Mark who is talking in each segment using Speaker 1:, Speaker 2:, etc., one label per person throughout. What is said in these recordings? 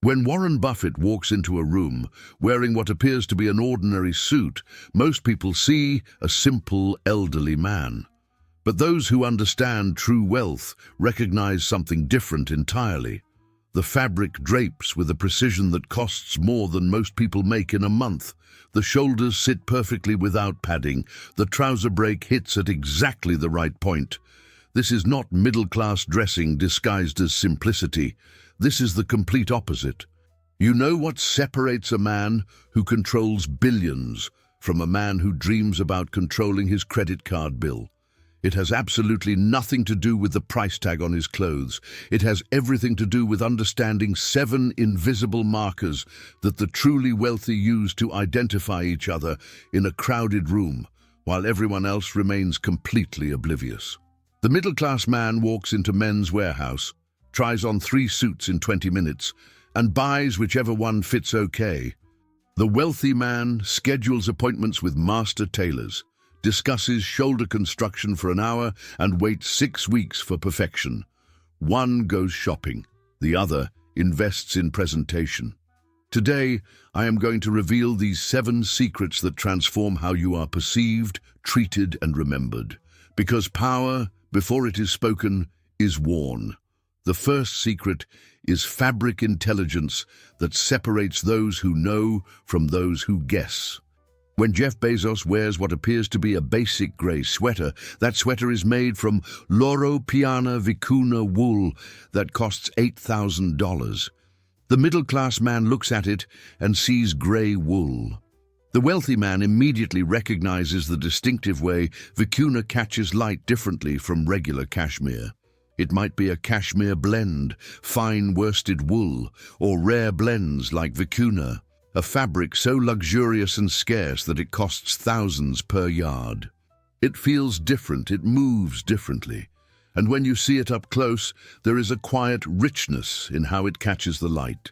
Speaker 1: When Warren Buffett walks into a room wearing what appears to be an ordinary suit, most people see a simple elderly man. But those who understand true wealth recognize something different entirely. The fabric drapes with a precision that costs more than most people make in a month. The shoulders sit perfectly without padding. The trouser break hits at exactly the right point. This is not middle-class dressing disguised as simplicity. This is the complete opposite. You know what separates a man who controls billions from a man who dreams about controlling his credit card bill? It has absolutely nothing to do with the price tag on his clothes. It has everything to do with understanding 7 invisible markers that the truly wealthy use to identify each other in a crowded room, while everyone else remains completely oblivious. The middle-class man walks into Men's Warehouse, tries on 3 suits in 20 minutes, and buys whichever one fits okay. The wealthy man schedules appointments with master tailors, discusses shoulder construction for an hour, and waits 6 weeks for perfection. One goes shopping, the other invests in presentation. Today, I am going to reveal these 7 secrets that transform how you are perceived, treated, and remembered. Because power, before it is spoken, is worn. The first secret is fabric intelligence that separates those who know from those who guess. When Jeff Bezos wears what appears to be a basic gray sweater, that sweater is made from Loro Piana Vicuna wool that costs $8,000. The middle-class man looks at it and sees gray wool. The wealthy man immediately recognizes the distinctive way Vicuna catches light differently from regular cashmere. It might be a cashmere blend, fine worsted wool, or rare blends like Vicuna, a fabric so luxurious and scarce that it costs thousands per yard. It feels different, it moves differently, and when you see it up close, there is a quiet richness in how it catches the light.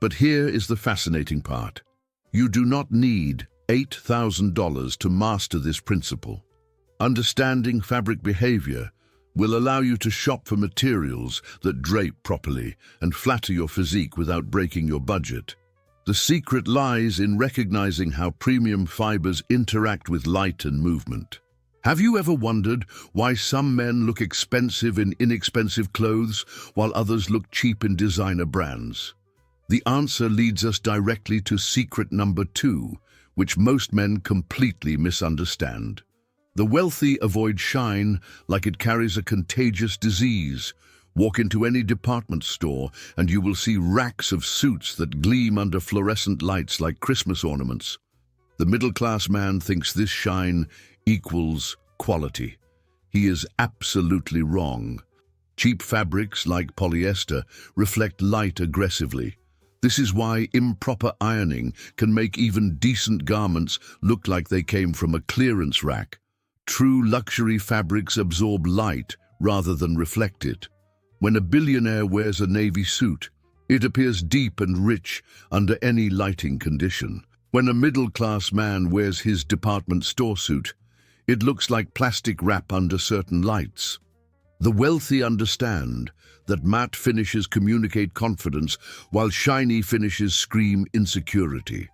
Speaker 1: But here is the fascinating part. You do not need $8,000 to master this principle. Understanding fabric behavior will allow you to shop for materials that drape properly and flatter your physique without breaking your budget. The secret lies in recognizing how premium fibers interact with light and movement. Have you ever wondered why some men look expensive in inexpensive clothes while others look cheap in designer brands? The answer leads us directly to secret number 2, which most men completely misunderstand. The wealthy avoid shine like it carries a contagious disease. Walk into any department store and you will see racks of suits that gleam under fluorescent lights like Christmas ornaments. The middle-class man thinks this shine equals quality. He is absolutely wrong. Cheap fabrics like polyester reflect light aggressively. This is why improper ironing can make even decent garments look like they came from a clearance rack. True luxury fabrics absorb light rather than reflect it. When a billionaire wears a navy suit, it appears deep and rich under any lighting condition. When a middle-class man wears his department store suit, it looks like plastic wrap under certain lights. The wealthy understand that matte finishes communicate confidence while shiny finishes scream insecurity.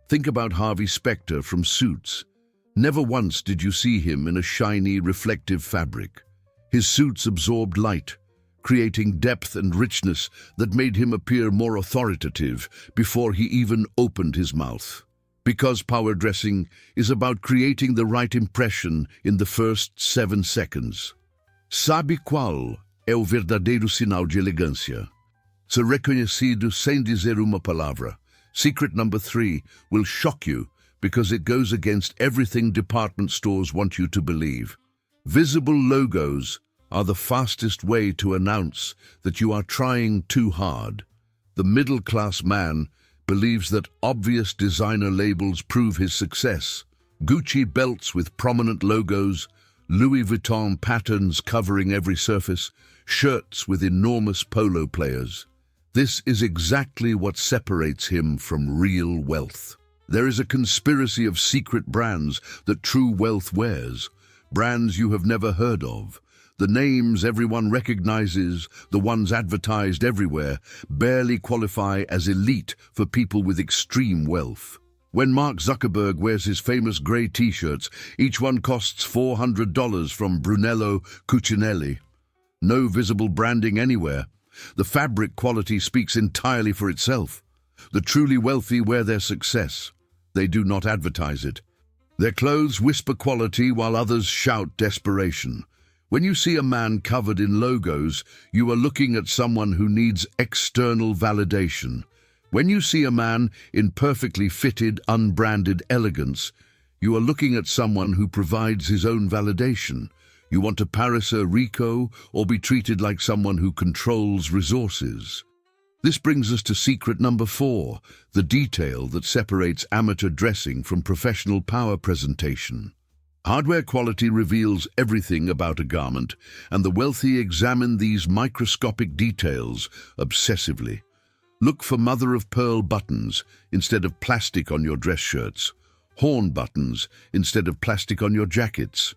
Speaker 1: Think about Harvey Specter from Suits. Never once did you see him in a shiny, reflective fabric. His suits absorbed light, creating depth and richness that made him appear more authoritative before he even opened his mouth. Because power dressing is about creating the right impression in the first 7 seconds. Sabe qual é o verdadeiro sinal de elegância? Ser reconhecido sem dizer uma palavra. Secret number 3 will shock you because it goes against everything department stores want you to believe. Visible logos are the fastest way to announce that you are trying too hard. The middle-class man believes that obvious designer labels prove his success. Gucci belts with prominent logos, Louis Vuitton patterns covering every surface, shirts with enormous polo players. This is exactly what separates him from real wealth. There is a conspiracy of secret brands that true wealth wears, brands you have never heard of. The names everyone recognizes, the ones advertised everywhere, barely qualify as elite for people with extreme wealth. When Mark Zuckerberg wears his famous grey t-shirts, each one costs $400 from Brunello Cucinelli. No visible branding anywhere. The fabric quality speaks entirely for itself. The truly wealthy wear their success. They do not advertise it. Their clothes whisper quality while others shout desperation. When you see a man covered in logos, you are looking at someone who needs external validation. When you see a man in perfectly fitted, unbranded elegance, you are looking at someone who provides his own validation. You want to Paris Rico or be treated like someone who controls resources. This brings us to secret number 4, the detail that separates amateur dressing from professional power presentation. Hardware quality reveals everything about a garment, and the wealthy examine these microscopic details obsessively. Look for mother-of-pearl buttons instead of plastic on your dress shirts, horn buttons instead of plastic on your jackets.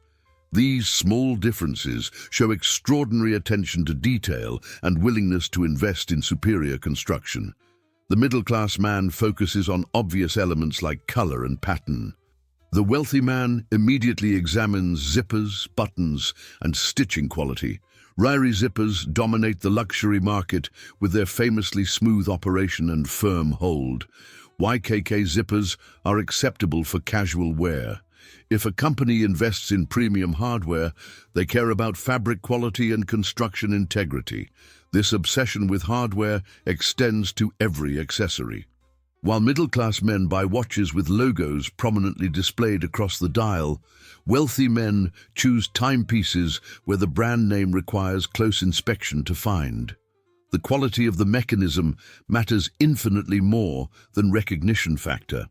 Speaker 1: These small differences show extraordinary attention to detail and willingness to invest in superior construction. The middle-class man focuses on obvious elements like color and pattern. The wealthy man immediately examines zippers, buttons, and stitching quality. Ryrie zippers dominate the luxury market with their famously smooth operation and firm hold. YKK zippers are acceptable for casual wear. If a company invests in premium hardware, they care about fabric quality and construction integrity. This obsession with hardware extends to every accessory. While middle-class men buy watches with logos prominently displayed across the dial, wealthy men choose timepieces where the brand name requires close inspection to find. The quality of the mechanism matters infinitely more than recognition factor.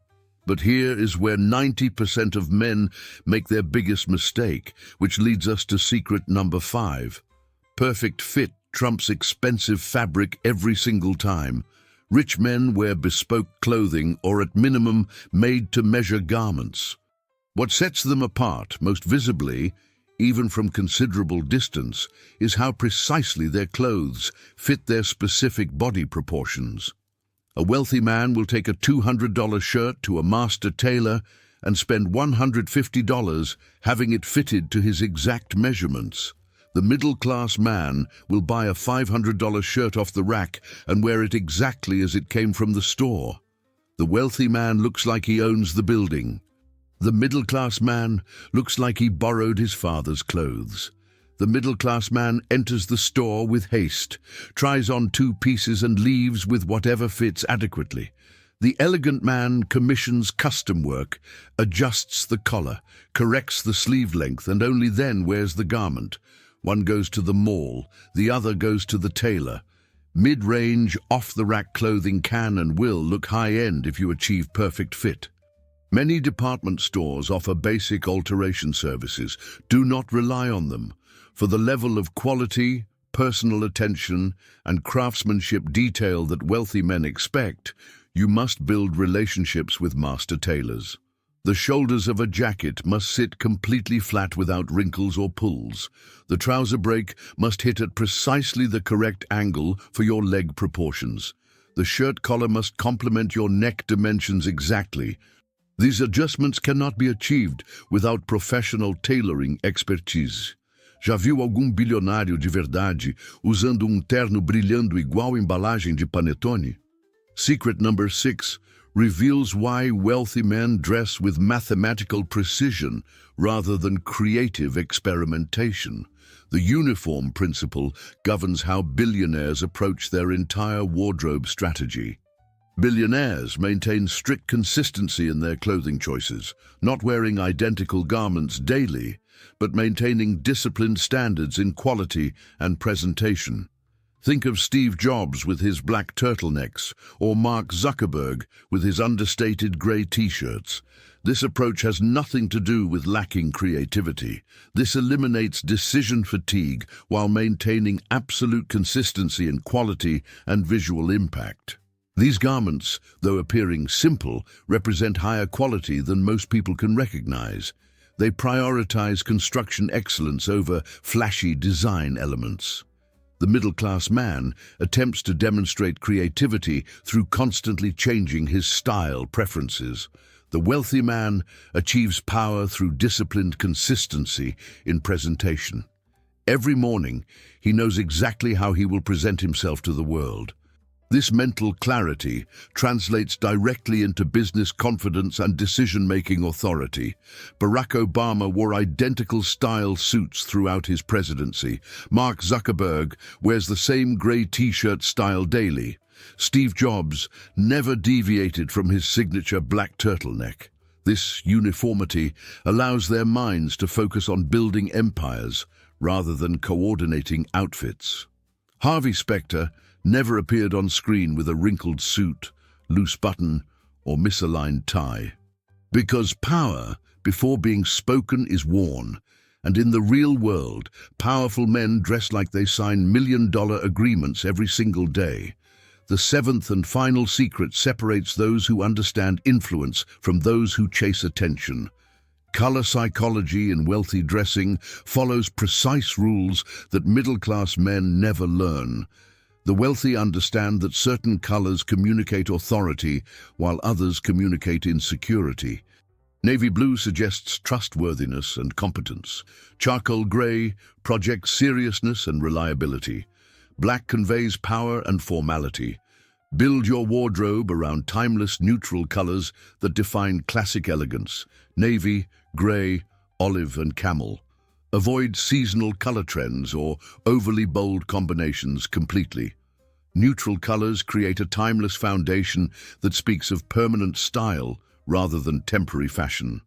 Speaker 1: But here is where 90% of men make their biggest mistake, which leads us to secret number 5. Perfect fit trumps expensive fabric every single time. Rich men wear bespoke clothing or at minimum made-to-measure garments. What sets them apart most visibly, even from considerable distance, is how precisely their clothes fit their specific body proportions. A wealthy man will take a $200 shirt to a master tailor and spend $150 having it fitted to his exact measurements. The middle-class man will buy a $500 shirt off the rack and wear it exactly as it came from the store. The wealthy man looks like he owns the building. The middle-class man looks like he borrowed his father's clothes. The middle-class man enters the store with haste, tries on 2 pieces and leaves with whatever fits adequately. The elegant man commissions custom work, adjusts the collar, corrects the sleeve length, and only then wears the garment. One goes to the mall, the other goes to the tailor. Mid-range, off-the-rack clothing can and will look high-end if you achieve perfect fit. Many department stores offer basic alteration services. Do not rely on them. For the level of quality, personal attention, and craftsmanship detail that wealthy men expect, you must build relationships with master tailors. The shoulders of a jacket must sit completely flat without wrinkles or pulls. The trouser break must hit at precisely the correct angle for your leg proportions. The shirt collar must complement your neck dimensions exactly. These adjustments cannot be achieved without professional tailoring expertise. Já viu algum bilionário de verdade usando terno brilhando igual embalagem de panetone? Secret number 6 reveals why wealthy men dress with mathematical precision rather than creative experimentation. The uniform principle governs how billionaires approach their entire wardrobe strategy. Billionaires maintain strict consistency in their clothing choices, not wearing identical garments daily, but maintaining disciplined standards in quality and presentation. Think of Steve Jobs with his black turtlenecks, or Mark Zuckerberg with his understated grey t-shirts. This approach has nothing to do with lacking creativity. This eliminates decision fatigue while maintaining absolute consistency in quality and visual impact. These garments, though appearing simple, represent higher quality than most people can recognize. They prioritize construction excellence over flashy design elements. The middle-class man attempts to demonstrate creativity through constantly changing his style preferences. The wealthy man achieves power through disciplined consistency in presentation. Every morning, he knows exactly how he will present himself to the world. This mental clarity translates directly into business confidence and decision-making authority. Barack Obama wore identical style suits throughout his presidency. Mark Zuckerberg wears the same grey t-shirt style daily. Steve Jobs never deviated from his signature black turtleneck. This uniformity allows their minds to focus on building empires rather than coordinating outfits. Harvey Specter never appeared on screen with a wrinkled suit, loose button, or misaligned tie. Because power, before being spoken, is worn, and in the real world, powerful men dress like they sign million-dollar agreements every single day. The seventh and final secret separates those who understand influence from those who chase attention. Color psychology in wealthy dressing follows precise rules that middle-class men never learn. The wealthy understand that certain colors communicate authority, while others communicate insecurity. Navy blue suggests trustworthiness and competence. Charcoal gray projects seriousness and reliability. Black conveys power and formality. Build your wardrobe around timeless neutral colors that define classic elegance: navy, gray, olive, and camel. Avoid seasonal color trends or overly bold combinations completely. Neutral colors create a timeless foundation that speaks of permanent style rather than temporary fashion.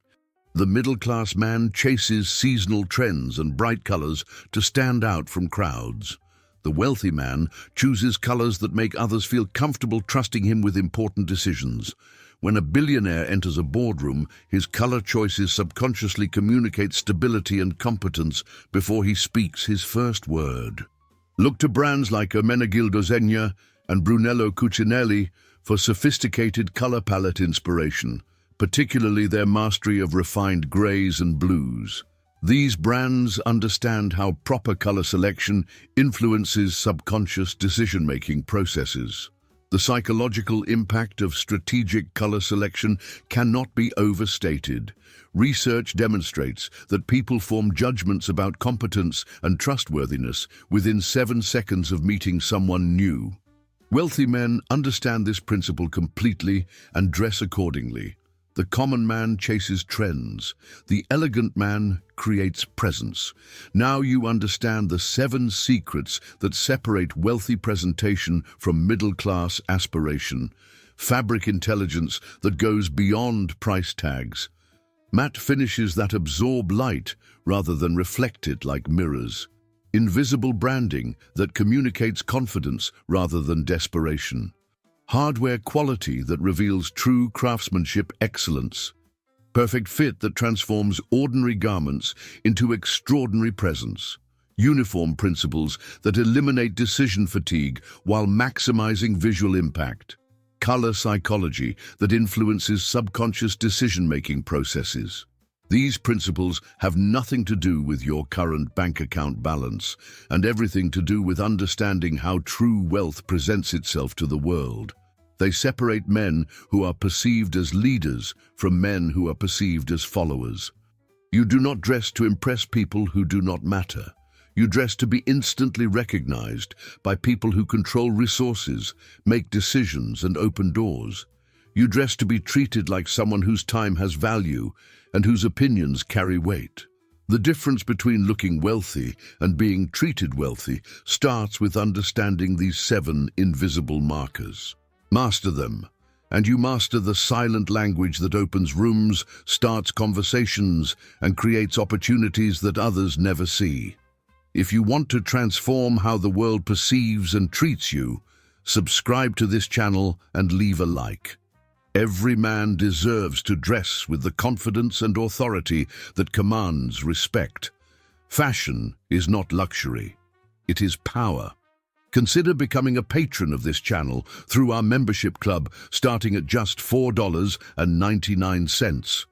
Speaker 1: The middle-class man chases seasonal trends and bright colors to stand out from crowds. The wealthy man chooses colors that make others feel comfortable trusting him with important decisions. When a billionaire enters a boardroom, his color choices subconsciously communicate stability and competence before he speaks his first word. Look to brands like Ermenegildo Zegna and Brunello Cucinelli for sophisticated color palette inspiration, particularly their mastery of refined grays and blues. These brands understand how proper color selection influences subconscious decision-making processes. The psychological impact of strategic color selection cannot be overstated. Research demonstrates that people form judgments about competence and trustworthiness within 7 seconds of meeting someone new. Wealthy men understand this principle completely and dress accordingly. The common man chases trends. The elegant man creates presence. Now you understand the 7 secrets that separate wealthy presentation from middle-class aspiration. Fabric intelligence that goes beyond price tags. Matte finishes that absorb light rather than reflect it like mirrors. Invisible branding that communicates confidence rather than desperation. Hardware quality that reveals true craftsmanship excellence. Perfect fit that transforms ordinary garments into extraordinary presence. Uniform principles that eliminate decision fatigue while maximizing visual impact. Color psychology that influences subconscious decision-making processes. These principles have nothing to do with your current bank account balance and everything to do with understanding how true wealth presents itself to the world. They separate men who are perceived as leaders from men who are perceived as followers. You do not dress to impress people who do not matter. You dress to be instantly recognized by people who control resources, make decisions, and open doors. You dress to be treated like someone whose time has value and whose opinions carry weight. The difference between looking wealthy and being treated wealthy starts with understanding these 7 invisible markers. Master them, and you master the silent language that opens rooms, starts conversations, and creates opportunities that others never see. If you want to transform how the world perceives and treats you, subscribe to this channel and leave a like. Every man deserves to dress with the confidence and authority that commands respect. Fashion is not luxury. It is power. Consider becoming a patron of this channel through our membership club starting at just $4.99.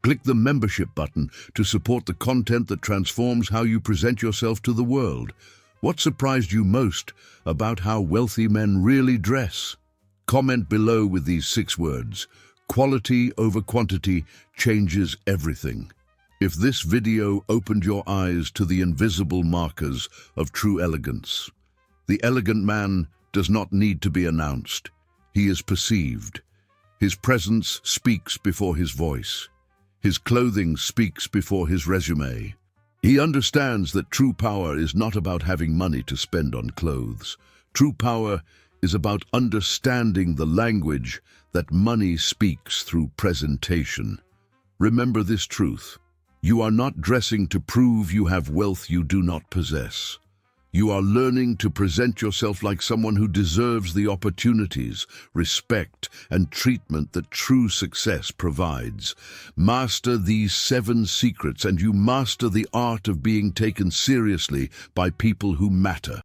Speaker 1: Click the membership button to support the content that transforms how you present yourself to the world. What surprised you most about how wealthy men really dress? Comment below with these 6 words. Quality over quantity changes everything. If this video opened your eyes to the invisible markers of true elegance. The elegant man does not need to be announced. He is perceived. His presence speaks before his voice. His clothing speaks before his resume. He understands that true power is not about having money to spend on clothes. True power is about understanding the language that money speaks through presentation. Remember this truth. You are not dressing to prove you have wealth you do not possess. You are learning to present yourself like someone who deserves the opportunities, respect, and treatment that true success provides. Master these 7 secrets and you master the art of being taken seriously by people who matter.